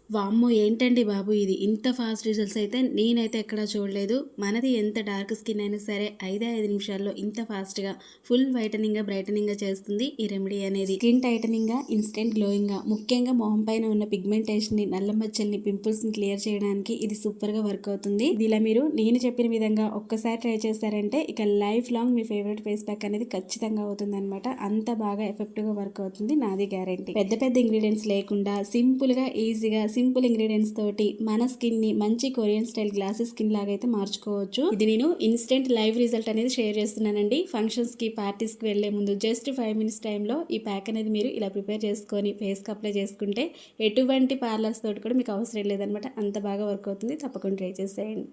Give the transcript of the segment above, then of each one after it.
వామ్మో! ఏంటండి బాబు ఇది ఇంత ఫాస్ట్ రిజల్ట్స్ అయితే నేనైతే ఎక్కడా చూడలేదు. మనది ఎంత డార్క్ స్కిన్ అయినా సరే 5 నిమిషాల్లో ఇంత ఫాస్ట్‌గా ఫుల్ వైటనింగ్‌గా, బ్రైటనింగ్‌గా చేస్తుంది ఈ రెమెడీ అనేది. స్కిన్ టైటనింగ్‌గా, ఇన్‌స్టంట్ గ్లోయింగ్‌గా, ముఖ్యంగా మొహం పైన ఉన్న పిగ్మెంటేషన్‌ని, నల్ల మచ్చల్ని, పింపుల్స్‌ని క్లియర్ చేయడానికి ఇది సూపర్‌గా వర్క్ అవుతుంది. ఇలా మీరు నేను చెప్పిన విధంగా ఒక్కసారి ట్రై చేశారంటే ఇక లైఫ్ లాంగ్ మీ ఫేవరెట్ ఫేస్ ప్యాక్ అనేది ఖచ్చితంగా అవుతుందన్నమాట. అంత బాగా ఎఫెక్టివ్‌గా వర్క్ అవుతుంది. నాది గ్యారంటీ. పెద్ద పెద్ద ఇంగ్రీడియెంట్స్ లేకుండా సింపుల్‌గా, ఈజీగా సింపుల్ ఇంగ్రీడియంట్స్ తోటి మన స్కిన్ ని మంచి కొరియన్ స్టైల్ గ్లాసీ స్కిన్ లాగా అయితే మార్చుకోవచ్చు. ఇది నేను ఇన్స్టెంట్ లైవ్ రిజల్ట్ అనేది షేర్ చేస్తున్నానండి. ఫంక్షన్స్ కి, పార్టీస్ కి వెళ్లే ముందు జస్ట్ 5 మినిట్స్ టైంలో ఈ ప్యాక్ అనేది మీరు ఇలా ప్రిపేర్ చేసుకొని ఫేస్ కి అప్లై చేసుకుంటే ఎటువంటి పార్లర్స్ తోటి కూడా మీకు అవసరం లేదనమాట. అంత బాగా వర్క్ అవుతుంది. తప్పకుండా ట్రై చేసేయండి.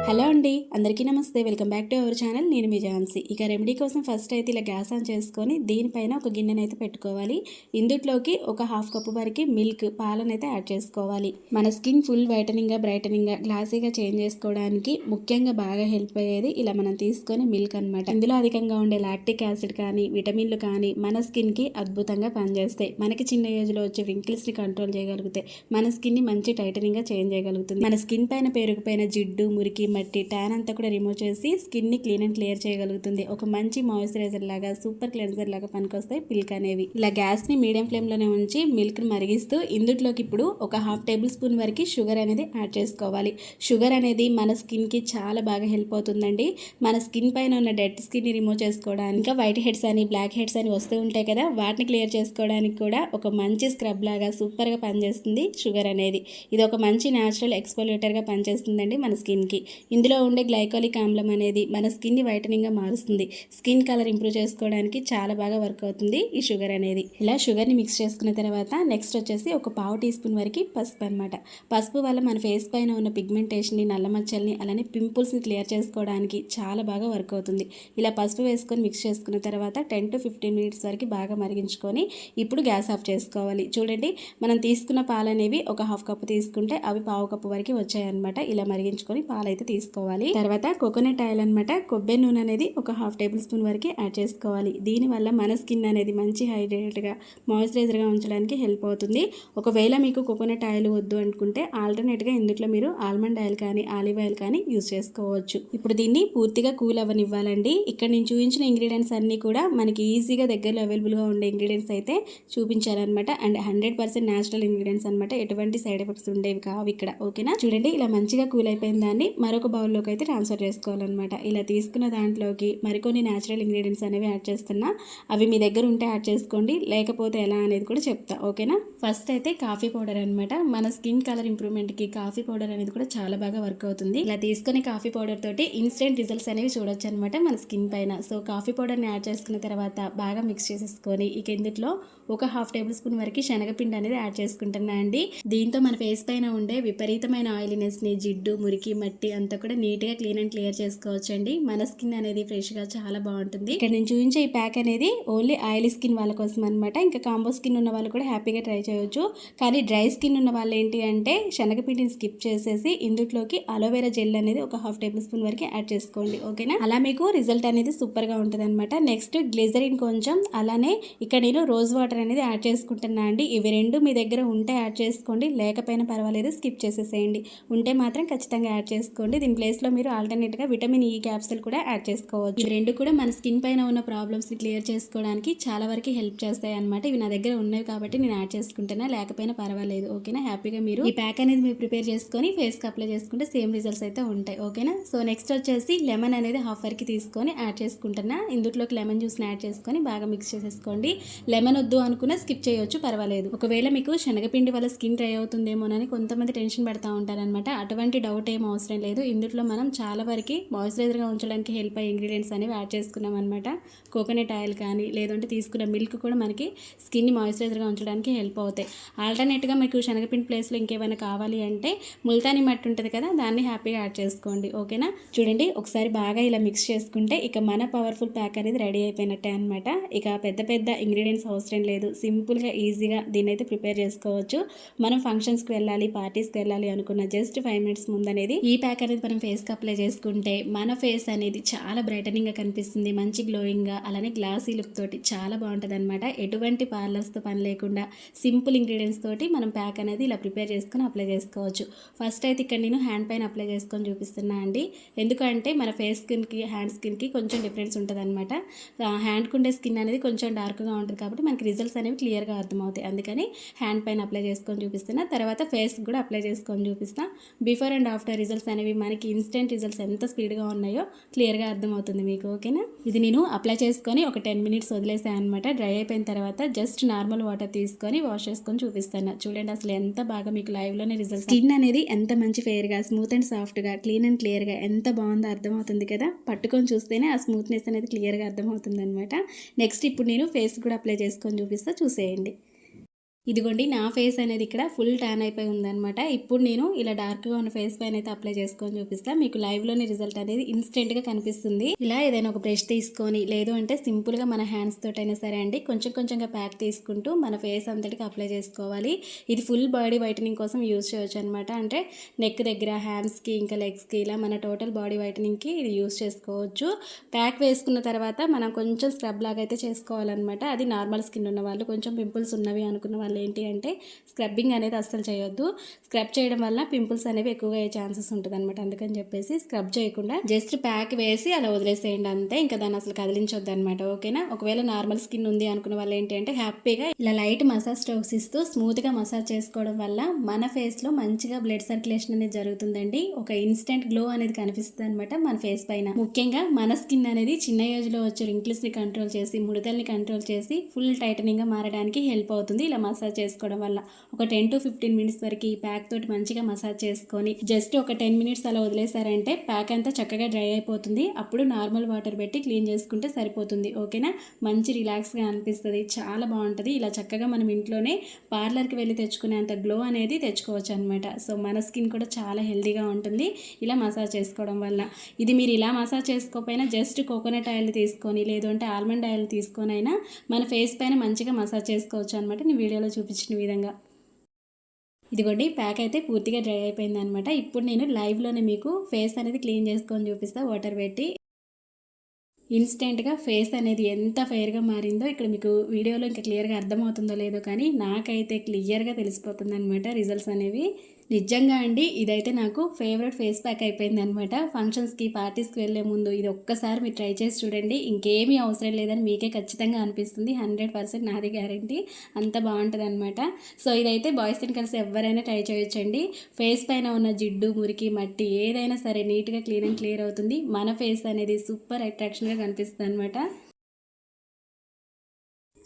హలో అండి, అందరికీ నమస్తే. Welcome back to our channel. నేను మీ ఝాన్సీ. ఇక రెమెడీ కోసం ఫస్ట్ అయితే ఇలా గ్యాస్ ఆన్ చేసుకొని దీనిపైన ఒక గిన్నెనైతే పెట్టుకోవాలి. ఇందుట్లోకి ఒక హాఫ్ కప్పు వరకు మిల్క్, పాలనైతే యాడ్ చేసుకోవాలి. మన స్కిన్ ఫుల్ వైటనింగ్గా, బ్రైటనింగ్గా, గ్లాసీగా చేంజ్ చేసుకోవడానికి ముఖ్యంగా బాగా హెల్ప్ అయ్యేది ఇలా మనం తీసుకొని మిల్క్ అనమాట. ఇందులో అధికంగా ఉండే లాక్టిక్ యాసిడ్ కానీ, విటమిన్లు కానీ మన స్కిన్కి అద్భుతంగా పనిచేస్తాయి. మనకి చిన్న ఏజ్లో వచ్చే రింకిల్స్ని కంట్రోల్ చేయగలుగుతాయి. మన స్కిన్ని మంచి టైటనింగ్గా చేంజ్ చేయగలుగుతుంది. మన స్కిన్ పైన పేరుకుపోయిన జిడ్డు, మురికి, మట్టి, ట్యాన్ అంతా కూడా రిమూవ్ చేసి స్కిన్ ని క్లీన్ అండ్ క్లియర్ చేయగలుగుతుంది. ఒక మంచి మాయిశ్చరైజర్ లాగా, సూపర్ క్లెన్జర్ లాగా పనికొస్తాయి మిల్క్ అనేవి. ఇలా గ్యాస్ ని మీడియం ఫ్లేమ్ లోనే ఉంచి మిల్క్ ని మరిగిస్తూ ఇందులోకి ఇప్పుడు ఒక హాఫ్ టేబుల్ స్పూన్ వరకు షుగర్ అనేది యాడ్ చేసుకోవాలి. షుగర్ అనేది మన స్కిన్ కి చాలా బాగా హెల్ప్ అవుతుందండి. మన స్కిన్ పైన ఉన్న డెడ్ స్కిన్ ని రిమూవ్ చేసుకోవడానికి, ఇంకా వైట్ హెడ్స్ అని, బ్లాక్ హెడ్స్ అని వస్తూ ఉంటాయి కదా, వాటిని క్లియర్ చేసుకోవడానికి కూడా ఒక మంచి స్క్రబ్ లాగా సూపర్ గా పనిచేస్తుంది షుగర్ అనేది. ఇది ఒక మంచి న్యాచురల్ ఎక్స్ఫోలియేటర్ గా పనిచేస్తుందండి మన స్కిన్ కి. ఇందులో ఉండే గ్లైకోలిక్ ఆమ్లం అనేది మన స్కిన్ ని వైటనింగ్ గా మారుస్తుంది. స్కిన్ కలర్ ఇంప్రూవ్ చేసుకోవడానికి చాలా బాగా వర్క్ అవుతుంది ఈ షుగర్ అనేది. ఇలా షుగర్ ని మిక్స్ చేసుకున్న తర్వాత నెక్స్ట్ వచ్చేసి ఒక పావు టీ స్పూన్ వరకు పసుపు అనమాట. పసుపు వల్ల మన ఫేస్ పైన ఉన్న పిగ్మెంటేషన్ ని, నల్ల మచ్చల్ని, అలానే పింపుల్స్ ని క్లియర్ చేసుకోవడానికి చాలా బాగా వర్క్ అవుతుంది. ఇలా పసుపు వేసుకొని మిక్స్ చేసుకున్న తర్వాత 10 to 15 మినిట్స్ వరకు బాగా మరిగించుకొని ఇప్పుడు గ్యాస్ ఆఫ్ చేసుకోవాలి. చూడండి, మనం తీసుకున్న పాలు అనేవి ఒక హాఫ్ కప్పు తీసుకుంటే అవి పావు కప్పు వరకు వచ్చాయన్నమాట. ఇలా మరిగించుకొని పాలైతే తీసుకోవాలి. తర్వాత కోకోనట్ ఆయిల్ అనమాట, కొబ్బరి నూనె అనేది ఒక హాఫ్ టేబుల్ స్పూన్ వరకు యాడ్ చేసుకోవాలి. దీనివల్ల మన స్కిన్ అనేది మంచి హైడ్రేటెడ్గా, మాయిశ్చరైజర్గా ఉంచడానికి హెల్ప్ అవుతుంది. ఒకవేళ మీకు కోకోనట్ ఆయిల్ వద్దు అనుకుంటే ఆల్టర్నేట్గా ఇందులో మీరు ఆల్మండ్ ఆయిల్ కానీ, ఆలివ్ ఆయిల్ కానీ యూజ్ చేసుకోవచ్చు. ఇప్పుడు దీన్ని పూర్తిగా కూల్ అవ్వనివ్వాలండి. ఇక్కడ నేను చూపించిన ఇంగ్రీడియంట్స్ అన్నీ కూడా మనకి ఈజీగా దగ్గరలో అవైలబుల్గా ఉండే ఇంగ్రీడియంట్స్ అయితే చూపించాలన్నమాట. అండ్ 100% న్యాచురల్ ఇంగ్రీడియంట్స్ అనమాట. ఎటువంటి సైడ్ ఎఫెక్ట్స్ ఉండేవి కావు ఇక్కడ. ఓకేనా? చూడండి, ఇలా మంచిగా కూల్ అయిపోయిన దాన్ని మరొక బౌల్లోకి అయితే ట్రాన్స్ఫర్ చేసుకోవాలన్నమాట. ఇలా తీసుకున్న దాంట్లోకి మరికొన్ని న్యాచురల్ ఇంగ్రీడియంట్స్ అనేవి యాడ్ చేస్తున్నా. అవి మీ దగ్గర ఉంటే యాడ్ చేసుకోండి, లేకపోతే ఎలా అనేది కూడా చెప్తా. ఓకేనా? ఫస్ట్ అయితే కాఫీ పౌడర్ అనమాట. మన స్కిన్ కలర్ ఇంప్రూవ్మెంట్కి కాఫీ పౌడర్ అనేది కూడా చాలా బాగా వర్క్ అవుతుంది. ఇలా తీసుకుని కాఫీ పౌడర్ తోటి ఇన్స్టెంట్ రిజల్ట్స్ అనేవి చూడొచ్చు అనమాట మన స్కిన్ పైన. సో కాఫీ పౌడర్ని యాడ్ చేసుకున్న తర్వాత బాగా మిక్స్ చేసేసుకొని ఇక ఇందులో ఒక హాఫ్ టేబుల్ స్పూన్ వరకు శనగపిండి అనేది యాడ్ చేసుకుంటున్నా అండి. దీంతో మన ఫేస్ పైన ఉండే విపరీతమైన ఆయిలీనెస్ ని, జిడ్డు, మురికి, మట్టి అంతా కూడా నీట్ గా క్లీన్ అండ్ క్లియర్ చేసుకోవచ్చండి. మన స్కిన్ అనేది ఫ్రెష్ గా చాలా బాగుంటుంది. ఇక్కడ నేను చూపించే ఈ ప్యాక్ అనేది ఓన్లీ ఆయిలీ స్కిన్ వాళ్ళ కోసం అనమాట. ఇంకా కాంబో స్కిన్ ఉన్న వాళ్ళు కూడా హ్యాపీగా ట్రై చేయొచ్చు. కానీ డ్రై స్కిన్ ఉన్న వాళ్ళు ఏంటి అంటే శనగపిండిని స్కిప్ చేసేసి ఇందులోకి అలోవెరా జెల్ అనేది ఒక హాఫ్ టేబుల్ స్పూన్ వరకు యాడ్ చేసుకోండి. ఓకేనా? అలా మీకు రిజల్ట్ అనేది సూపర్ గా ఉంటుంది అనమాట. నెక్స్ట్ గ్లిజరిన్ కొంచెం, అలానే ఇక్కడ నేను రోజ్ వాటర్ అనేది యాడ్ చేసుకుంటున్నా అండి. ఇవి రెండు మీ దగ్గర ఉంటే యాడ్ చేసుకోండి, లేకపోయినా పర్వాలేదు, స్కిప్ చేసేసేయండి. ఉంటే మాత్రం ఖచ్చితంగా యాడ్ చేసుకోండి. దీని ప్లేస్లో మీరు ఆల్టర్నేట్గా విటమిన్ ఈ క్యాప్సూల్ కూడా యాడ్ చేసుకోవచ్చు. ఇవి రెండు కూడా మన స్కిన్ పైన ఉన్న ప్రాబ్లమ్స్ని క్లియర్ చేసుకోవడానికి చాలా వరకు హెల్ప్ చేస్తాయి అనమాట. ఇవి నా దగ్గర ఉన్నవి కాబట్టి నేను యాడ్ చేసుకుంటున్నా, లేకపోయినా పర్వాలేదు. ఓకేనా? హ్యాపీగా మీరు ఈ ప్యాక్ అనేది మీరు ప్రిపేర్ చేసుకొని ఫేస్కి అప్లై చేసుకుంటే సేమ్ రిజల్ట్స్ అయితే ఉంటాయి. ఓకేనా? సో నెక్స్ట్ వచ్చేసి లెమన్ అనేది హాఫ్ వరకు తీసుకొని యాడ్ చేసుకుంటున్నా. ఇందులోకి లెమన్ జ్యూస్ని యాడ్ చేసుకొని బాగా మిక్స్ చేసేసుకోండి. లెమన్ వద్దు అనుకున్నా స్కిప్ చేయొచ్చు, పర్వాలేదు. ఒకవేళ మీకు శనగపిండి వల్ల స్కిన్ డ్రై అవుతుందేమోనని కొంతమంది టెన్షన్ పడతా ఉంటారనమాట. అటువంటి డౌట్ ఏం అవసరం లేదు. ఇందులో మనం చాలా వరకు మాయిశ్చరైజర్గా ఉంచడానికి హెల్ప్ అయ్యే ఇంగ్రీడియంట్స్ అనేవి యాడ్ చేసుకున్నాం అనమాట. కోకోనట్ ఆయిల్ కానీ, లేదంటే తీసుకున్న మిల్క్ కూడా మనకి స్కిన్ని మాయిశ్చరైజర్గా ఉంచడానికి హెల్ప్ అవుతాయి. ఆల్టర్నేట్గా మీకు శనగపిండి ప్లేస్లో ఇంకేమైనా కావాలి అంటే ముల్తానీ మట్టి ఉంటుంది కదా, దాన్ని హ్యాపీగా యాడ్ చేసుకోండి. ఓకేనా? చూడండి, ఒకసారి బాగా ఇలా మిక్స్ చేసుకుంటే ఇక మన పవర్ఫుల్ ప్యాక్ అనేది రెడీ అయిపోయినట్టే అనమాట. ఇక పెద్ద పెద్ద ఇంగ్రీడియంట్స్ అవసరం లేదు. సింపుల్గా ఈజీగా దీన్ని అయితే ప్రిపేర్ చేసుకోవచ్చు. మనం ఫంక్షన్స్కి వెళ్ళాలి, పార్టీస్కి వెళ్ళాలి అనుకున్న జస్ట్ 5 మినిట్స్ ముందు అనేది ఈ ప్యాక్ అనేది మనం ఫేస్కి అప్లై చేసుకుంటే మన ఫేస్ అనేది చాలా బ్రైటనింగ్గా కనిపిస్తుంది, మంచి గ్లోయింగ్గా, అలానే గ్లాసీ లుక్ తోటి చాలా బాగుంటుంది అనమాట. ఎటువంటి పార్లర్స్తో పని లేకుండా సింపుల్ ఇంగ్రీడియంట్స్ తోటి మనం ప్యాక్ అనేది ఇలా ప్రిపేర్ చేసుకొని అప్లై చేసుకోవచ్చు. ఫస్ట్ అయితే ఇక్కడ నేను హ్యాండ్ పైన అప్లై చేసుకొని చూపిస్తున్నా అండి. ఎందుకంటే మన ఫేస్ స్కిన్కి హ్యాండ్ స్కిన్కి కొంచెం డిఫరెన్స్ ఉంటుంది అనమాట. హ్యాండ్కి ఉండే స్కిన్ అనేది కొంచెం డార్క్గా ఉంటుంది కాబట్టి మనకి రిజల్ట్స్ అనేవి క్లియర్గా అర్థమవుతాయి. అందుకని హ్యాండ్ పైన అప్లై చేసుకొని చూపిస్తున్నా. తర్వాత ఫేస్ కూడా అప్లై చేసుకొని చూపిస్తా. బిఫోర్ అండ్ ఆఫ్టర్ రిజల్ట్స్ అనేవి మనకి ఇన్స్టెంట్ రిజల్ట్స్ ఎంత స్పీడ్గా ఉన్నాయో క్లియర్గా అర్థమవుతుంది మీకు. ఓకేనా? ఇది నేను అప్లై చేసుకొని ఒక 10 మినిట్స్ వదిలేసాను అనమాట. డ్రై అయిపోయిన తర్వాత జస్ట్ నార్మల్ వాటర్ తీసుకొని వాష్ చేసుకొని చూపిస్తాను. చూడండి అసలు ఎంత బాగా మీకు లైవ్లోనే రిజల్ట్స్. స్కిన్ అనేది ఎంత మంచి ఫెయిర్గా, స్మూత్ అండ్ సాఫ్ట్గా, క్లీన్ అండ్ క్లియర్గా ఎంత బాగుందో అర్థమవుతుంది కదా. పట్టుకొని చూస్తేనే ఆ స్మూత్నెస్ అనేది క్లియర్గా అర్థమవుతుంది అనమాట. నెక్స్ట్ ఇప్పుడు నేను ఫేస్ కూడా అప్లై చేసుకొని చూపిస్తా, చూసేయండి. ఇదిగోండి నా ఫేస్ అనేది ఇక్కడ ఫుల్ ట్యాన్ అయిపోయి ఉందనమాట. ఇప్పుడు నేను ఇలా డార్క్గా ఉన్న ఫేస్ పైన అయితే అప్లై చేసుకొని చూపిస్తాను. మీకు లైవ్లోని రిజల్ట్ అనేది ఇన్స్టెంట్గా కనిపిస్తుంది. ఇలా ఏదైనా ఒక బ్రష్ తీసుకొని, లేదు అంటే సింపుల్గా మన హ్యాండ్స్ తోటైనా సరే అండి, కొంచెం కొంచెంగా ప్యాక్ తీసుకుంటూ మన ఫేస్ అంతటికి అప్లై చేసుకోవాలి. ఇది ఫుల్ బాడీ వైటనింగ్ కోసం యూజ్ చేయొచ్చు అనమాట. అంటే నెక్ దగ్గర, హ్యాండ్స్కి, ఇంకా లెగ్స్కి, ఇలా మన టోటల్ బాడీ వైటనింగ్కి ఇది యూజ్ చేసుకోవచ్చు. ప్యాక్ వేసుకున్న తర్వాత మనం కొంచెం స్క్రబ్ లాగా అయితే చేసుకోవాలన్నమాట. అది నార్మల్ స్కిన్ ఉన్న వాళ్ళు, కొంచెం పింపుల్స్ ఉన్నవి అనుకున్న వాళ్ళు ఏంటి అంటే స్క్రబ్బింగ్ అనేది అస్సలు చేయొద్దు. స్క్రబ్ చేయడం వల్ల పింపుల్స్ అనేవి ఎక్కువగా అయ్యే ఛాన్సెస్ ఉంటుంది అనమాట. అందుకని చెప్పేసి స్క్రబ్ చేయకుండా జస్ట్ ప్యాక్ వేసి అలా వదిలేసేయండి అంతే. ఇంకా దాన్ని అసలు కదిలించొద్దు అనమాట. ఓకేనా? ఒకవేళ నార్మల్ స్కిన్ ఉంది అనుకున్న వాళ్ళు ఏంటి అంటే హ్యాపీగా ఇలా లైట్ మసాజ్ స్ట్రోక్స్ ఇస్తూ స్మూత్గా మసాజ్ చేసుకోవడం వల్ల మన ఫేస్లో మంచిగా బ్లడ్ సర్క్యులేషన్ అనేది జరుగుతుందండి. ఒక ఇన్స్టెంట్ గ్లో అనేది కనిపిస్తుంది అనమాట మన ఫేస్ పైన. ముఖ్యంగా మన స్కిన్ అనేది చిన్న ఏజ్లో వచ్చే రింకిల్స్ని కంట్రోల్ చేసి, ముడతల్ని కంట్రోల్ చేసి ఫుల్ టైటనింగ్గా మారడానికి హెల్ప్ అవుతుంది ఇలా మసాజ్ చేసుకోవడం వల్ల. ఒక 10 to 15 మినిట్స్ వరకు ఈ ప్యాక్ తోటి మంచిగా మసాజ్ చేసుకొని జస్ట్ ఒక 10 మినిట్స్ అలా వదిలేసారంటే ప్యాక్ అంతా చక్కగా డ్రై అయిపోతుంది. అప్పుడు నార్మల్ వాటర్ పెట్టి క్లీన్ చేసుకుంటే సరిపోతుంది. ఓకేనా? మంచి రిలాక్స్గా అనిపిస్తుంది, చాలా బాగుంటుంది. ఇలా చక్కగా మనం ఇంట్లోనే పార్లర్కి వెళ్ళి తెచ్చుకునేంత గ్లో అనేది తెచ్చుకోవచ్చు అనమాట. సో మన స్కిన్ కూడా చాలా హెల్తీగా ఉంటుంది ఇలా మసాజ్ చేసుకోవడం వల్ల. ఇది మీరు ఇలా మసాజ్ చేసుకోకపోయినా జస్ట్ కోకోనట్ ఆయిల్ తీసుకొని, లేదు అంటే ఆల్మండ్ ఆయిల్ తీసుకొని అయినా మన ఫేస్ పైన మంచిగా మసాజ్ చేసుకోవచ్చు అనమాట. నేను వీడియోలో చూపించిన విధంగా. ఇదిగోండి ప్యాక్ అయితే పూర్తిగా డ్రై అయిపోయింది అనమాట. ఇప్పుడు నేను లైవ్లోనే మీకు ఫేస్ అనేది క్లీన్ చేసుకొని చూపిస్తా వాటర్ పెట్టి. ఇన్స్టెంట్గా ఫేస్ అనేది ఎంత ఫెయిర్గా మారిందో ఇక్కడ మీకు వీడియోలో ఇంకా క్లియర్గా అర్థమవుతుందో లేదో కానీ నాకైతే క్లియర్గా తెలిసిపోతుంది అనమాట రిజల్ట్స్ అనేవి. నిజంగా అండి ఇదైతే నాకు ఫేవరెట్ ఫేస్ ప్యాక్ అయిపోయింది అనమాట. ఫంక్షన్స్కి, పార్టీస్కి వెళ్ళే ముందు ఇది ఒక్కసారి మీరు ట్రై చేసి చూడండి. ఇంకేమీ అవసరం లేదని మీకే ఖచ్చితంగా అనిపిస్తుంది. 100% నాది గ్యారంటీ. అంత బాగుంటుంది అనమాట. సో ఇదైతే బాయ్స్ అండ్ గర్ల్స్ ఎవరైనా ట్రై చేయొచ్చండి. ఫేస్ పైన ఉన్న జిడ్డు, మురికి, మట్టి ఏదైనా సరే నీట్గా క్లీన్ అండ్ క్లియర్ అవుతుంది. మన ఫేస్ అనేది సూపర్ అట్రాక్షన్గా కనిపిస్తుంది అనమాట.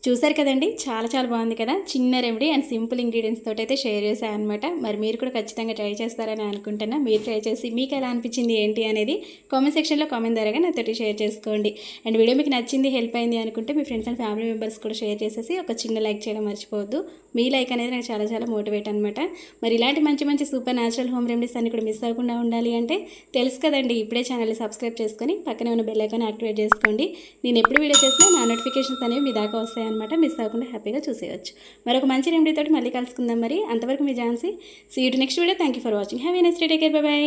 చూసారు కదండి, చాలా చాలా బాగుంది కదా. చిన్న రెమెడీ అండ్ సింపుల్ ఇంగ్రీడియంట్స్ తోటి అయితే షేర్ చేశాను అనమాట. మరి మీరు కూడా ఖచ్చితంగా ట్రై చేస్తారని అనుకుంటున్నా. మీరు ట్రై చేసి మీకు ఎలా అనిపించింది ఏంటి అనేది కామెంట్ సెక్షన్లో కామెంట్ ద్వారా నాతోటి షేర్ చేసుకోండి. అండ్ వీడియో మీకు నచ్చింది, హెల్ప్ అయింది అనుకుంటే మీ ఫ్రెండ్స్ అండ్ ఫ్యామిలీ మెంబర్స్ కూడా షేర్ చేసేసి ఒక చిన్న లైక్ చేయడం మర్చిపోవద్దు. మీ లైక్ అనేది నాకు చాలా చాలా మోటివేట్ అనమాట. మరి ఇలాంటి మంచి మంచి సూపర్ న్యాచురల్ హోమ్ రెమెడీస్ అన్ని కూడా మిస్ అవ్వకుండా ఉండాలి అంటే తెలుసు కదండి, ఇప్పుడే ఛానల్ని సబ్స్క్రైబ్ చేసుకొని పక్కనే ఉన్న బెల్ ఐకాన్ యాక్టివేట్ చేసుకోండి. నేను ఎప్పుడు వీడియో చేసినా నా నోటిఫికేషన్స్ అనేవి మీ దాకా వస్తాయి అనమాట. మిస్ అవ్వకుండా హ్యాపీగా చూసేయచ్చు. మరొక మంచి రెమెడీ తోటి మళ్ళీ కలుసుకుందాం. మరి అంతవరకు మీ Jhansi. See you to next video. Thank you for watching. Have a nice day. Take care. Bye by.